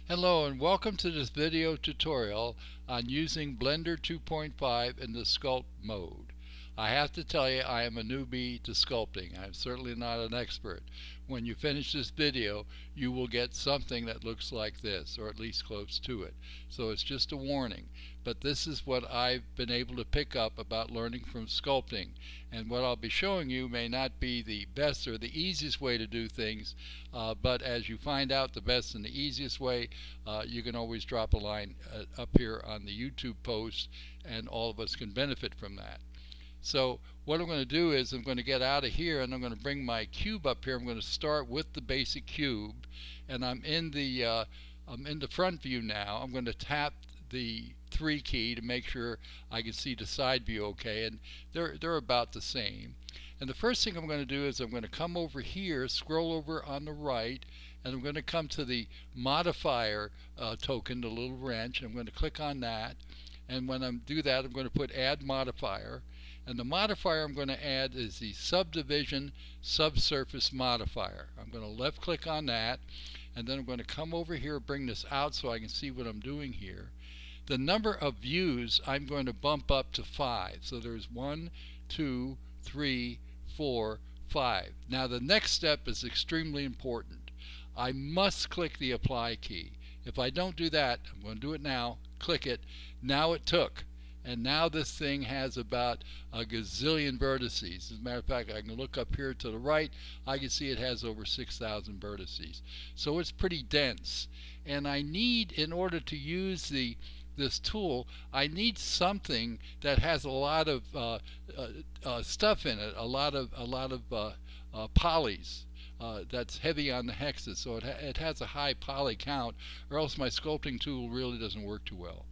Hello and welcome to this video tutorial on using Blender 2.5 in the sculpt mode. I have to tell you, I am a newbie to sculpting. I'm certainly not an expert. When you finish this video, you will get something that looks like this, or at least close to it. So it's just a warning. But this is what I've been able to pick up about learning from sculpting. And what I'll be showing you may not be the best or the easiest way to do things, but as you find out the best and the easiest way, you can always drop a line up here on the YouTube post, and all of us can benefit from that. So what I'm going to do is I'm going to get out of here and I'm going to bring my cube up here. I'm going to start with the basic cube, and I'm in the front view now. I'm going to tap the 3 key to make sure I can see the side view okay, and they're about the same. And the first thing I'm going to do is I'm going to come over here, scroll over on the right, and I'm going to come to the modifier token, the little wrench. I'm going to click on that, and when I do that, I'm going to put add modifier. And the modifier I'm going to add is the subdivision subsurface modifier. I'm going to left click on that, and then I'm going to come over here, bring this out so I can see what I'm doing here. The number of views I'm going to bump up to 5. So there's 1, 2, 3, 4, 5. Now the next step is extremely important. I must click the apply key. If I don't do that, I'm going to do it now, click it. Now it took. And now this thing has about a gazillion vertices. As a matter of fact, I can look up here to the right. I can see it has over 6,000 vertices. So it's pretty dense. And I need, in order to use this tool, I need something that has a lot of stuff in it, a lot of polys. That's heavy on the hexes, so it has a high poly count, or else my sculpting tool really doesn't work too well.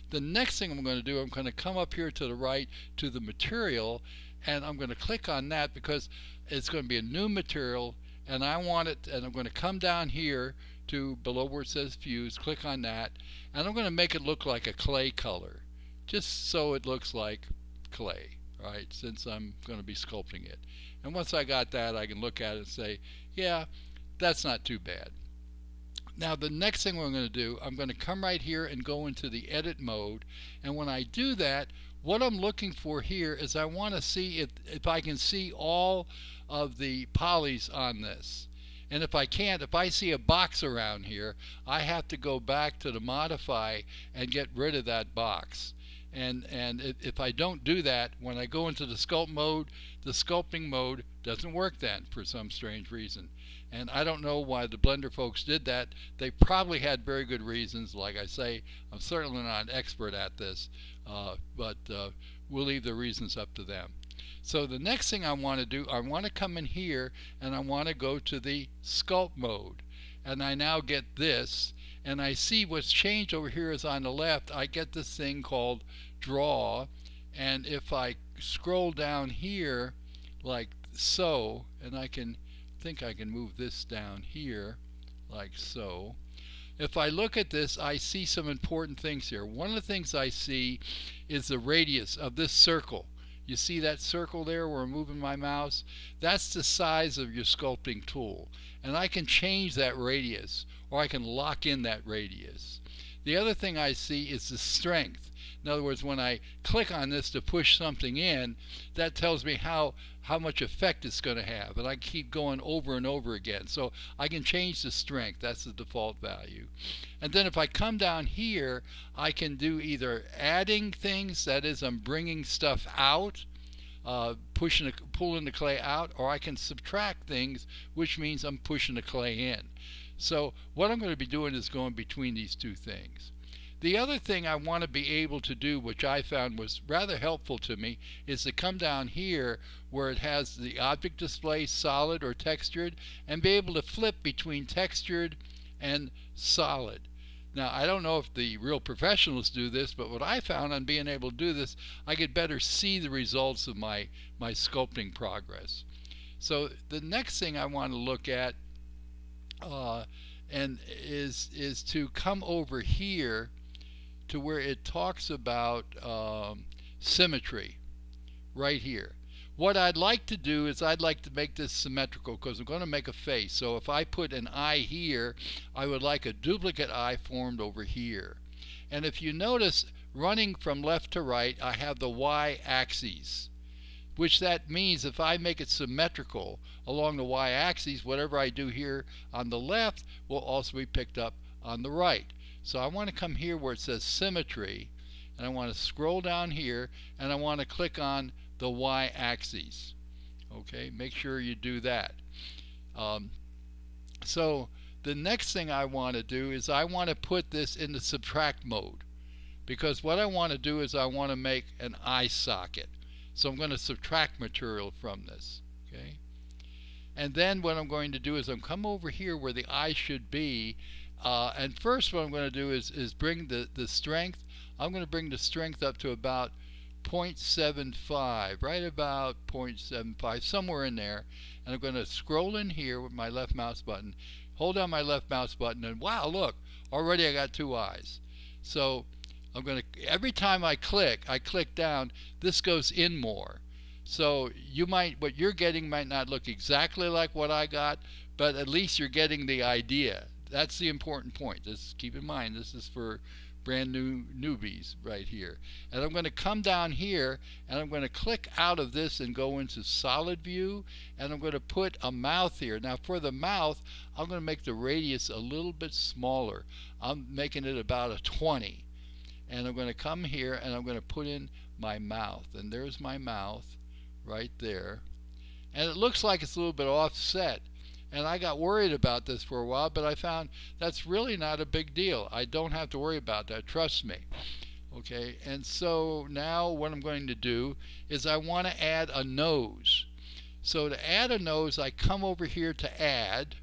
The next thing I'm going to do, I'm going to come up here to the right to the material, and I'm going to click on that because it's going to be a new material, and I want it, and I'm going to come down here to below where it says fuse, click on that, and I'm going to make it look like a clay color, just so it looks like clay, right, since I'm going to be sculpting it. And once I got that, I can look at it and say, yeah, that's not too bad. Now the next thing we're going to do, I'm going to come right here and go into the edit mode, and when I do that, what I'm looking for here is I want to see if I can see all of the polys on this. And if I can't, if I see a box around here, I have to go back to the modify and get rid of that box. And if I don't do that, when I go into the sculpt mode, the sculpting mode doesn't work then for some strange reason. And I don't know why the Blender folks did that. They probably had very good reasons. Like I say, I'm certainly not an expert at this, but we'll leave the reasons up to them. So the next thing I want to do, I want to come in here and I want to go to the sculpt mode. And I now get this, and I see what's changed over here is on the left, I get this thing called draw. And if I scroll down here like so, and I think I can move this down here like so. If I look at this, I see some important things here. One of the things I see is the radius of this circle. You see that circle there where I'm moving my mouse? That's the size of your sculpting tool. And I can change that radius, or I can lock in that radius. The other thing I see is the strength. In other words, when I click on this to push something in, that tells me how much effect it's going to have. And I keep going over and over again. So I can change the strength. That's the default value. And then if I come down here, I can do either adding things, that is, I'm bringing stuff out, pulling the clay out, or I can subtract things, which means I'm pushing the clay in. So what I'm going to be doing is going between these two things. The other thing I want to be able to do, which I found was rather helpful to me, is to come down here where it has the object display, solid or textured, and be able to flip between textured and solid. Now, I don't know if the real professionals do this, but what I found on being able to do this, I could better see the results of my sculpting progress. So the next thing I want to look at is to come over here to where it talks about symmetry right here. What I'd like to do is I'd like to make this symmetrical because I'm going to make a face. So if I put an eye here, I would like a duplicate eye formed over here. And if you notice, running from left to right, I have the y-axis, which that means if I make it symmetrical along the y-axis, whatever I do here on the left will also be picked up on the right. So I want to come here where it says symmetry, and I want to scroll down here, and I want to click on the y-axis. Okay, make sure you do that. So the next thing I want to do is I want to put this into subtract mode, because what I want to do is I want to make an eye socket. So I'm going to subtract material from this. Okay, and then what I'm going to do is I'm come over here where the eye should be, and first what I'm going to do is bring the strength. I'm going to bring the strength up to about 0.75, right about 0.75, somewhere in there. And I'm going to scroll in here with my left mouse button, hold down my left mouse button, and wow, look, already I got two eyes. So I'm going to, every time I click down, this goes in more. So you might, what you're getting might not look exactly like what I got, but at least you're getting the idea. That's the important point. Just keep in mind, this is for brand new newbies right here. And I'm going to come down here and I'm going to click out of this and go into solid view, and I'm going to put a mouth here. Now for the mouth, I'm going to make the radius a little bit smaller. I'm making it about a 20, and I'm going to come here and I'm going to put in my mouth, and there's my mouth right there, and it looks like it's a little bit offset. And I got worried about this for a while, but I found that's really not a big deal. I don't have to worry about that, trust me. Okay, and so now what I'm going to do is I want to add a nose. So to add a nose, I come over here to add,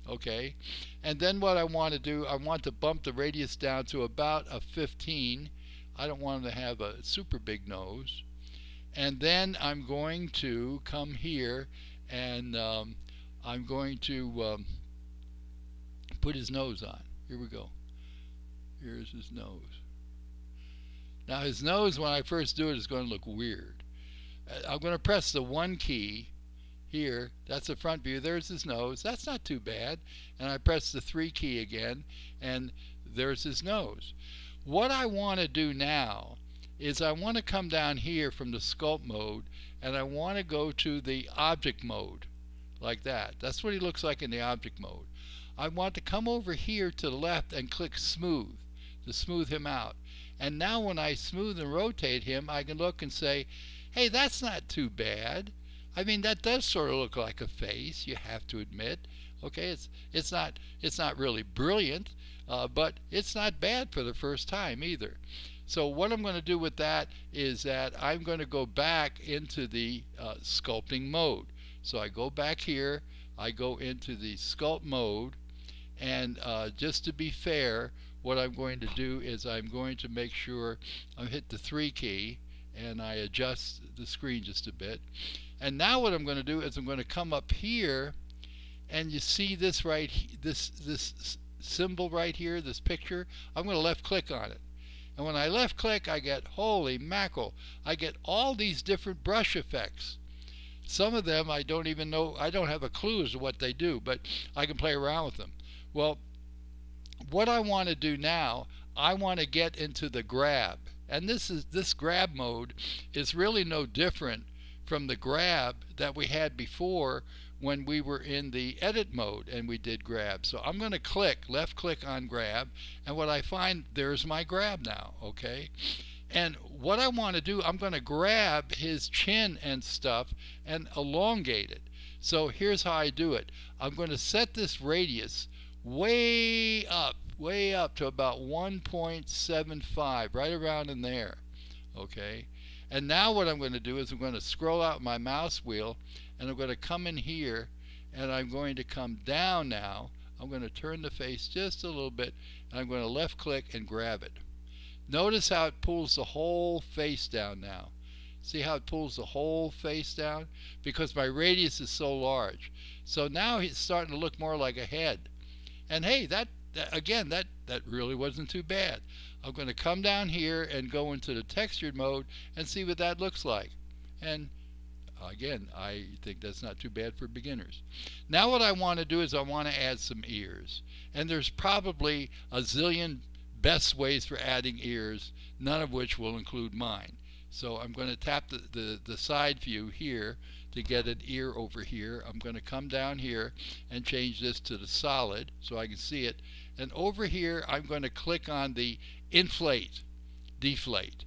okay, and then what I want to do, I want to bump the radius down to about a 15. I don't want to have a super big nose. And then I'm going to come here and I'm going to put his nose on. Here we go. Here's his nose. Now his nose, when I first do it, is going to look weird. I'm going to press the 1 key here. That's the front view. There's his nose. That's not too bad. And I press the 3 key again, and there's his nose. What I want to do now is I want to come down here from the sculpt mode, and I want to go to the object mode. Like that. That's what he looks like in the object mode. I want to come over here to the left and click smooth to smooth him out. And now when I smooth and rotate him, I can look and say, hey, that's not too bad. I mean, that does sort of look like a face, you have to admit. Okay, it's not really brilliant, but it's not bad for the first time either. So what I'm going to do with that is that I'm going to go back into the sculpting mode. So I go back here, I go into the sculpt mode, and just to be fair, what I'm going to do is I'm going to make sure I hit the 3 key and I adjust the screen just a bit. And now what I'm going to do is I'm going to come up here, and you see this right, this symbol right here, this picture. I'm going to left click on it. And when I left click, I get, holy mackerel, I get all these different brush effects. Some of them I don't even know, I don't have a clue as to what they do, but I can play around with them. Well, what I want to do now, I want to get into the grab. And this grab mode is really no different from the grab that we had before when we were in the edit mode and we did grab. So I'm going to click, left click on grab, and what I find, there's my grab now, okay? And what I want to do, I'm going to grab his chin and stuff and elongate it. So here's how I do it. I'm going to set this radius way up to about 1.75, right around in there. Okay. And now what I'm going to do is I'm going to scroll out my mouse wheel, and I'm going to come in here, and I'm going to come down now. I'm going to turn the face just a little bit, and I'm going to left click and grab it. Notice how it pulls the whole face down now. See how it pulls the whole face down? Because my radius is so large. So now it's starting to look more like a head. And hey, that really wasn't too bad. I'm going to come down here and go into the textured mode and see what that looks like. And Again, I think that's not too bad for beginners. Now what I want to do is I want to add some ears. And there's probably a zillion best ways for adding ears, none of which will include mine. So I'm going to tap the side view here to get an ear over here. I'm going to come down here and change this to the solid so I can see it. And over here I'm going to click on the inflate, deflate.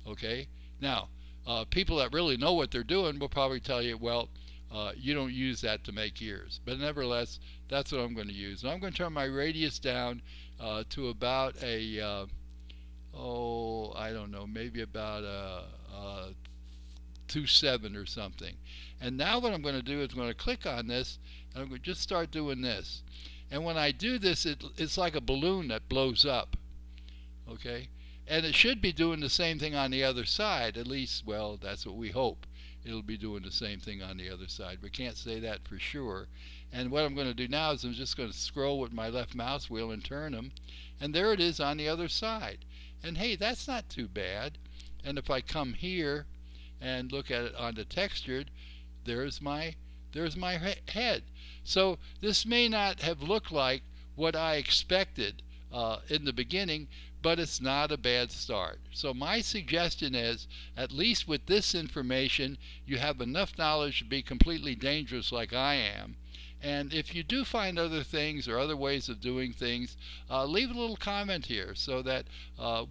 Okay? Now, people that really know what they're doing will probably tell you, well, you don't use that to make ears. But nevertheless, that's what I'm going to use. And I'm going to turn my radius down to about a, I don't know, maybe about a 2.7 or something. And now what I'm going to do is I'm going to click on this, and I'm going to just start doing this. And when I do this, it's like a balloon that blows up. Okay? And it should be doing the same thing on the other side. At least, well, that's what we hope. It'll be doing the same thing on the other side. We can't say that for sure. And what I'm going to do now is I'm just going to scroll with my left mouse wheel and turn them. And there it is on the other side. And hey, that's not too bad. And if I come here and look at it on the textured, there's my head. So this may not have looked like what I expected in the beginning, but it's not a bad start. So my suggestion is, at least with this information, you have enough knowledge to be completely dangerous like I am. And if you do find other things or other ways of doing things, leave a little comment here so that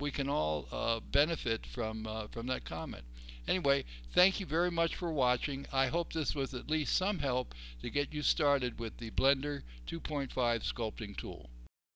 we can all benefit from that comment. Anyway, thank you very much for watching. I hope this was at least some help to get you started with the Blender 2.5 sculpting tool.